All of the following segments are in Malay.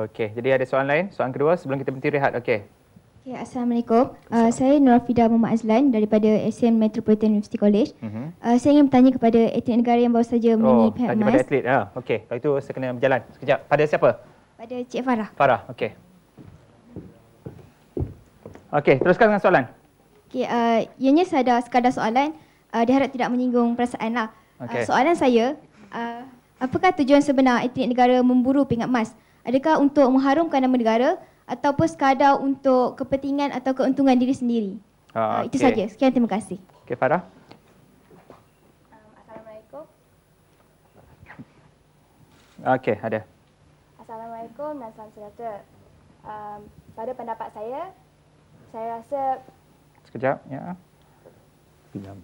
Okey, jadi ada soalan lain? Soalan kedua sebelum kita berhenti rehat. Okey. Okay, Assalamualaikum. Saya Nurafida Muhammad Azlan daripada SM Metropolitan University College. Saya ingin bertanya kepada atlet negara yang baru saja menangi pihak tanya emas. pada atlet. Okey, kalau itu saya kena berjalan sekejap. Pada siapa? Pada Cik Farah. Farah, okey. Okey, teruskan dengan soalan. Okay, ianya sekadar soalan, diharap tidak menyinggung perasaan lah. Okey. Soalan saya, apakah tujuan sebenar atlet negara memburu pingat emas? Adakah untuk mengharumkan nama negara ataupun sekadar untuk kepentingan atau keuntungan diri sendiri? Itu saja. Sekian, terima kasih. Okey, Farah. Assalamualaikum. Okey, ada. Assalamualaikum dan salam sejahtera. Pada pendapat saya rasa Sekejap, ya. Pinjam.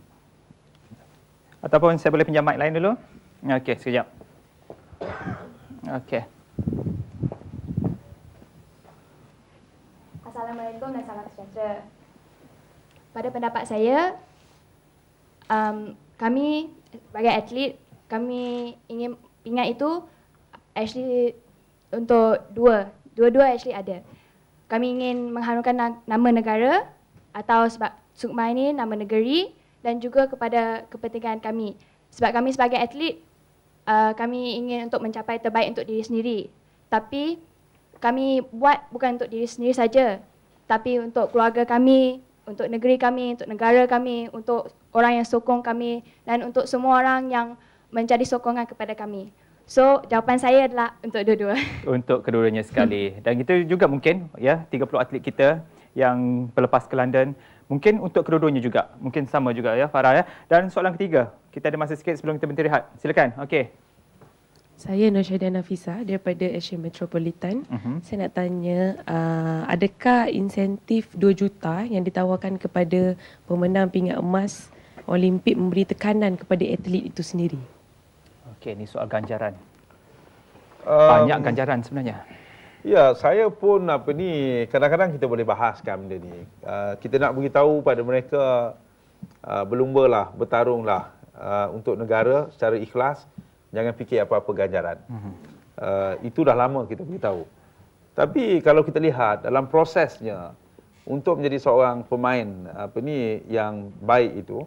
Ataupun saya boleh pinjam mic lain dulu? Okey, sekejap. Okey. Assalamualaikum dan salam sejahtera. Pada pendapat saya, kami sebagai atlet, kami ingin pingat itu actually untuk dua-dua actually ada. Kami ingin mengharumkan nama negara atau sebab sukma ini nama negeri dan juga kepada kepentingan kami. Sebab kami sebagai atlet, kami ingin untuk mencapai terbaik untuk diri sendiri. Tapi kami buat bukan untuk diri sendiri saja, tapi untuk keluarga kami, untuk negeri kami, untuk negara kami, untuk orang yang sokong kami dan untuk semua orang yang menjadi sokongan kepada kami. So, jawapan saya adalah untuk dua-dua. Untuk kedua-duanya sekali. Dan kita juga mungkin, ya, 30 atlet kita yang berlepas ke London, mungkin untuk kedua-duanya juga. Mungkin sama juga, ya, Farah, ya. Dan soalan ketiga, kita ada masa sikit sebelum kita berhenti rehat. Silakan. Okey. Saya Nursyada Nafisa daripada Asian Metropolitan. Saya nak tanya, adakah insentif 2 juta yang ditawarkan kepada pemenang pingat emas Olimpik memberi tekanan kepada atlet itu sendiri? Okey, ini soal ganjaran. Banyak ganjaran sebenarnya. Ya, saya pun kadang-kadang kita boleh bahaskan benda ni. Kita nak beritahu pada mereka berlumbalah, bertarunglah untuk negara secara ikhlas. Jangan fikir apa-apa ganjaran. Itu dah lama kita beritahu. Tapi kalau kita lihat dalam prosesnya untuk menjadi seorang pemain yang baik itu,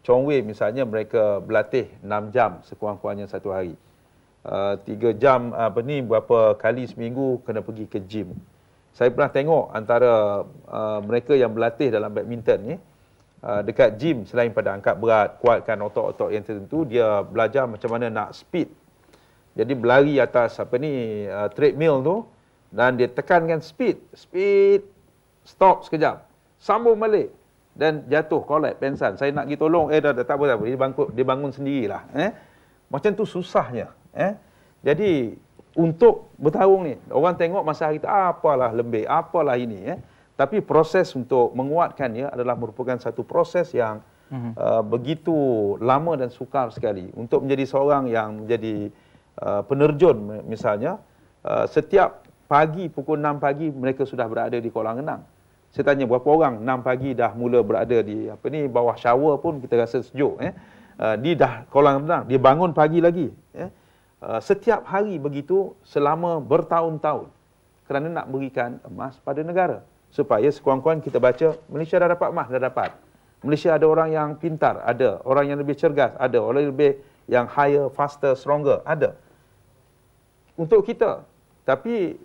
Chong Wei misalnya mereka berlatih 6 jam sekurang-kurangnya satu hari. 3 jam berapa kali seminggu kena pergi ke gym. Saya pernah tengok antara mereka yang berlatih dalam badminton ni, dekat gym selain pada angkat berat, kuatkan otot-otot yang tertentu, dia belajar macam mana nak speed. Jadi berlari atas treadmill tu dan dia tekankan speed, stop sekejap, sambung balik dan jatuh, collapse, pensan. Saya nak pergi tolong, dah tak apa, dia bangun sendirilah. Macam tu susahnya. Jadi untuk bertarung ni, orang tengok masa hari tu, apalah lembik, apalah ini. Tapi proses untuk menguatkannya adalah merupakan satu proses yang begitu lama dan sukar sekali. Untuk menjadi seorang yang menjadi penerjun misalnya, setiap pagi pukul 6 pagi mereka sudah berada di kolam renang. Saya tanya berapa orang 6 pagi dah mula berada di bawah shower pun kita rasa sejuk. Dia dah kolam renang, dia bangun pagi lagi. Setiap hari begitu selama bertahun-tahun kerana nak berikan emas pada negara. Supaya sekurang-kurang kita baca, Malaysia dah dapat emas, dah dapat. Malaysia ada orang yang pintar, ada. Orang yang lebih cergas, ada. Orang yang lebih yang higher, faster, stronger, ada. Untuk kita. Tapi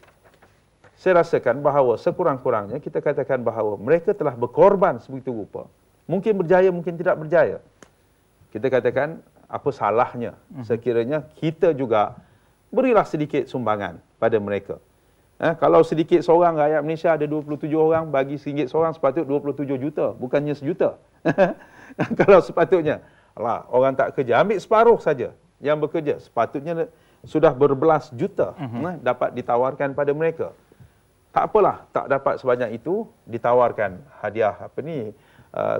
saya rasakan bahawa sekurang-kurangnya kita katakan bahawa mereka telah berkorban sebegitu rupa. Mungkin berjaya, mungkin tidak berjaya. Kita katakan apa salahnya sekiranya kita juga berilah sedikit sumbangan pada mereka. Kalau sedikit seorang rakyat Malaysia ada 27 orang, bagi RM1 seorang sepatutnya 27 juta, bukannya sejuta. Kalau sepatutnya orang tak kerja, ambil separuh saja yang bekerja, sepatutnya sudah berbelas juta dapat ditawarkan pada mereka. Tak apalah, tak dapat sebanyak itu, ditawarkan hadiah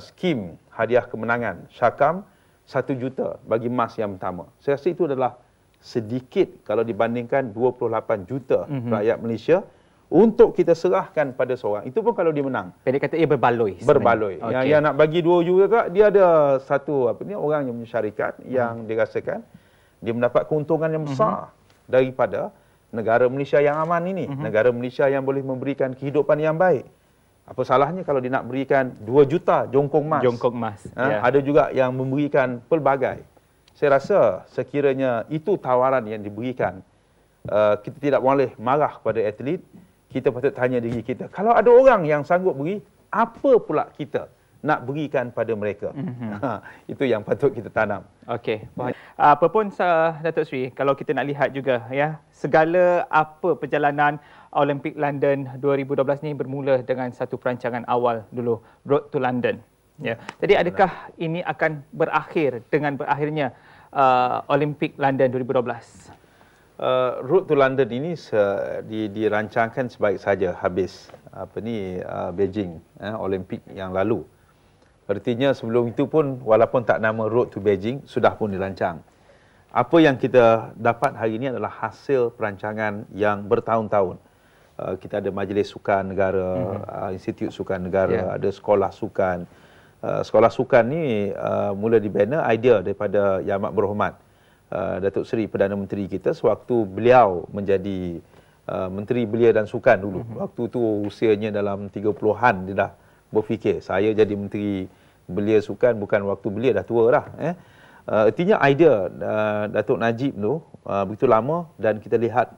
skim hadiah kemenangan Syakam 1 juta bagi emas yang pertama. Saya rasa itu adalah sedikit kalau dibandingkan 28 juta rakyat Malaysia untuk kita serahkan pada seorang. Itu pun kalau dia menang. Pendek kata ia berbaloi. Berbaloi. Okay. Yang nak bagi 2 juta, dia ada satu orang yang punya syarikat yang dirasakan dia mendapat keuntungan yang besar daripada negara Malaysia yang aman ini, negara Malaysia yang boleh memberikan kehidupan yang baik. Apa salahnya kalau dia nak berikan 2 juta jongkong emas? Jongkong emas. Ada juga yang memberikan pelbagai. Saya rasa sekiranya itu tawaran yang diberikan, kita tidak boleh marah kepada atlet. Kita patut tanya diri kita, kalau ada orang yang sanggup beri, apa pula kita nak berikan pada mereka? Itu yang patut kita tanam. Okey. Apa pun Datuk Seri, kalau kita nak lihat juga ya, segala apa perjalanan Olimpik London 2012 ni bermula dengan satu perancangan awal dulu, Road to London. Ya. Jadi adakah ini akan berakhir dengan berakhirnya Olimpik London 2012? Road to London ini dirancangkan sebaik saja habis Beijing Olimpik yang lalu. Artinya sebelum itu pun walaupun tak nama Road to Beijing sudah pun dirancang. Apa yang kita dapat hari ini adalah hasil perancangan yang bertahun-tahun. Kita ada Majlis Sukan Negara, Institut Sukan Negara, ada sekolah sukan. Sekolah sukan ni mula dibina idea daripada Yang Amat Berhormat Datuk Seri Perdana Menteri kita sewaktu beliau menjadi Menteri Belia dan Sukan dulu. Waktu tu usianya dalam 30-an dia dah berfikir, saya jadi Menteri Belia Sukan bukan waktu belia dah tua dah. Artinya idea Datuk Najib tu begitu lama dan kita lihat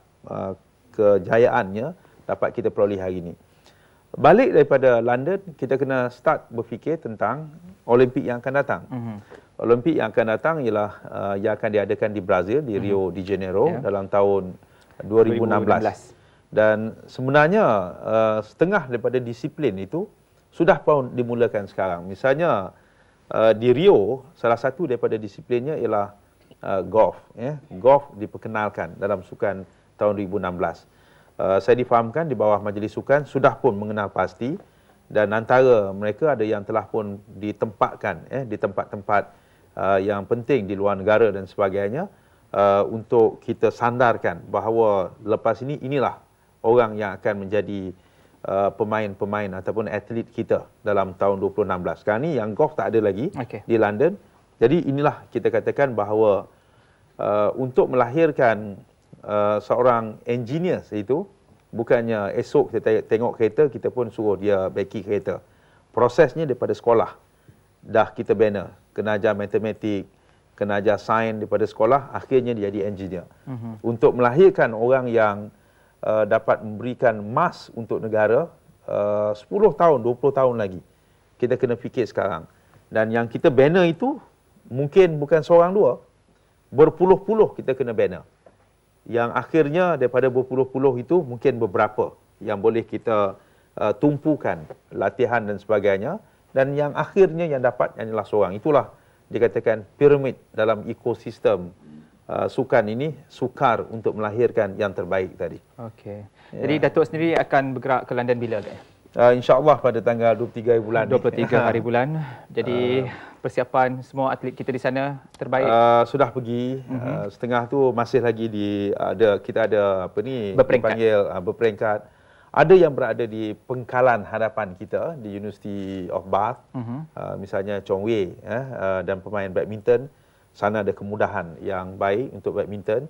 kejayaannya dapat kita peroleh hari ini. Balik daripada London, kita kena start berfikir tentang Olimpik yang akan datang. Olimpik yang akan datang ialah yang akan diadakan di Brazil, di Rio de Janeiro dalam tahun 2016. Dan sebenarnya setengah daripada disiplin itu sudah pun dimulakan sekarang. Misalnya di Rio, salah satu daripada disiplinnya ialah golf. Golf diperkenalkan dalam sukan tahun 2016. Saya difahamkan di bawah Majlis Sukan sudah pun mengenal pasti dan antara mereka ada yang telah pun ditempatkan di tempat-tempat yang penting di luar negara dan sebagainya untuk kita sandarkan bahawa lepas ini inilah orang yang akan menjadi pemain-pemain ataupun atlet kita dalam tahun 2016. Sekarang ni yang golf tak ada lagi di London. Jadi inilah kita katakan bahawa untuk melahirkan seorang engineer itu bukannya esok kita tengok kereta kita pun suruh dia beki kereta. Prosesnya daripada sekolah dah kita bina, kena ajar matematik, kena ajar sains daripada sekolah, akhirnya dia jadi engineer. Untuk melahirkan orang yang dapat memberikan emas untuk negara 10 tahun, 20 tahun lagi. Kita kena fikir sekarang. Dan yang kita bina itu mungkin bukan seorang dua, berpuluh-puluh kita kena bina. Yang akhirnya daripada berpuluh-puluh itu mungkin beberapa yang boleh kita tumpukan latihan dan sebagainya. Dan yang akhirnya yang dapat hanyalah seorang. Itulah dikatakan piramid dalam ekosistem sukan ini, sukar untuk melahirkan yang terbaik tadi. Okey. Jadi Datuk sendiri akan bergerak ke London bila? InsyaAllah pada tanggal 23 bulan 23 hari bulan. Jadi persiapan semua atlet kita di sana terbaik? Sudah pergi. Setengah tu masih lagi kita ada berperingkat. Ada yang berada di pengkalan hadapan kita di University of Bath. Misalnya Chong Wei dan pemain badminton. Sana ada kemudahan yang baik untuk badminton.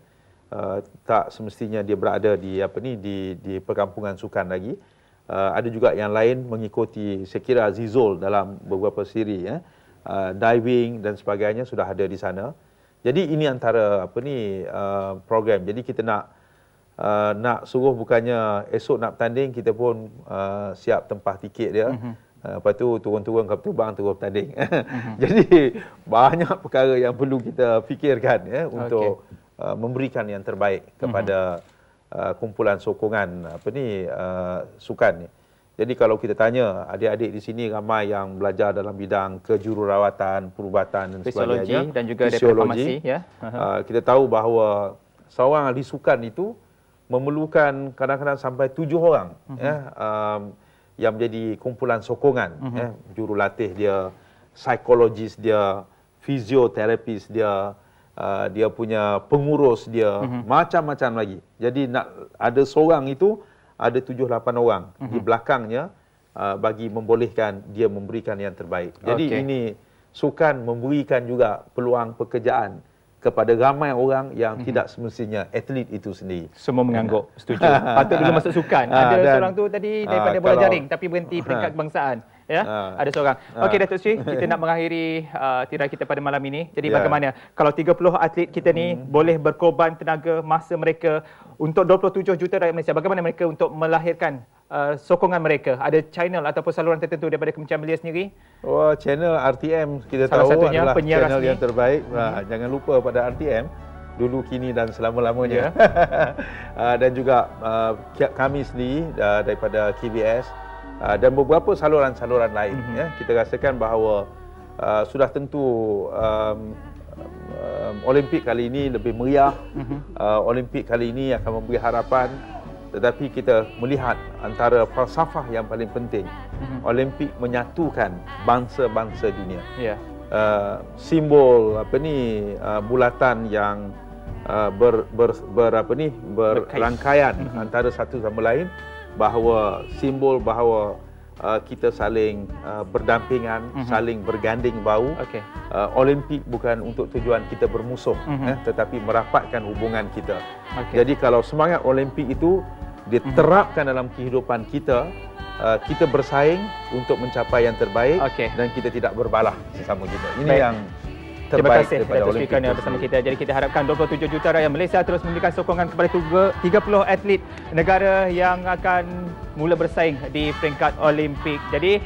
Tak semestinya dia berada di perkampungan sukan lagi. Ada juga yang lain mengikuti, saya kira Zizol dalam beberapa siri diving dan sebagainya sudah ada di sana. Jadi ini antara program. Jadi kita nak suruh bukannya esok nak bertanding kita pun siap tempah tiket dia. Lepas tu turun-turun kapal terbang terus bertanding. Jadi banyak perkara yang perlu kita fikirkan untuk memberikan yang terbaik kepada kumpulan sokongan sukan ni. Jadi kalau kita tanya adik-adik di sini ramai yang belajar dalam bidang kejururawatan, perubatan dan sebagainya, dan juga farmasi kita tahu bahawa seorang ahli sukan itu memerlukan kadang-kadang sampai 7 orang yang menjadi kumpulan sokongan. Jurulatih dia, psikologis dia, fizioterapis dia, dia punya pengurus dia, macam-macam lagi. Jadi nak ada seorang itu, ada 7-8 orang di belakangnya bagi membolehkan dia memberikan yang terbaik. Jadi ini sukan memberikan juga peluang pekerjaan kepada ramai orang yang tidak semestinya atlet itu sendiri. Semua mengangguk, setuju. Patut dulu masuk sukan. Ada seorang tu tadi daripada bola jaring tapi berhenti peringkat kebangsaan. Ya, ada seorang. Okey Datuk Sri, kita nak mengakhiri tirai kita pada malam ini. Jadi bagaimana kalau 30 atlet kita ni boleh berkorban tenaga, masa mereka untuk 27 juta rakyat Malaysia, bagaimana mereka untuk melahirkan sokongan mereka? Ada channel ataupun saluran tertentu daripada Kementerian Belia sendiri? Oh, channel RTM kita Salah tahu satunya adalah penyiar channel rasmi yang terbaik. Jangan lupa pada RTM dulu, kini dan selama-lamanya. Dan juga kami sendiri daripada KBS dan beberapa saluran-saluran lain. Kita rasakan bahawa sudah tentu Olimpik kali ini lebih meriah. Olimpik kali ini akan memberi harapan, tetapi kita melihat antara falsafah yang paling penting. Olimpik menyatukan bangsa-bangsa dunia. Simbol bulatan yang berrangkaian antara satu sama lain, bahawa simbol bahawa kita saling berdampingan, saling berganding bahu. Olimpik bukan untuk tujuan kita bermusuh, tetapi merapatkan hubungan kita. Jadi kalau semangat Olimpik itu diterapkan dalam kehidupan kita, kita bersaing untuk mencapai yang terbaik dan kita tidak berbalah sesama kita. Ini yang terima terbaik kasih daripada Datuk Sri Olimpik kerana itu bersama sendiri. kita. Jadi kita harapkan 27 juta rakyat Malaysia terus memberikan sokongan kepada 30 atlet negara yang akan mula bersaing di peringkat Olimpik. Jadi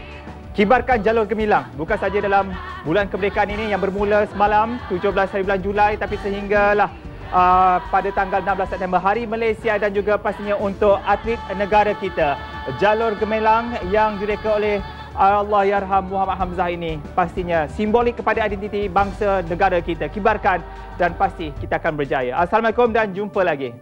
kibarkan jalur gemilang bukan saja dalam bulan kemerdekaan ini yang bermula semalam 17 hari bulan Julai, tapi sehinggalah pada tanggal 16 September Hari Malaysia, dan juga pastinya untuk atlet negara kita. Jalur gemilang yang direka oleh Allahyarham Muhammad Hamzah ini pastinya simbolik kepada identiti bangsa negara kita. Kibarkan dan pasti kita akan berjaya. Assalamualaikum dan jumpa lagi.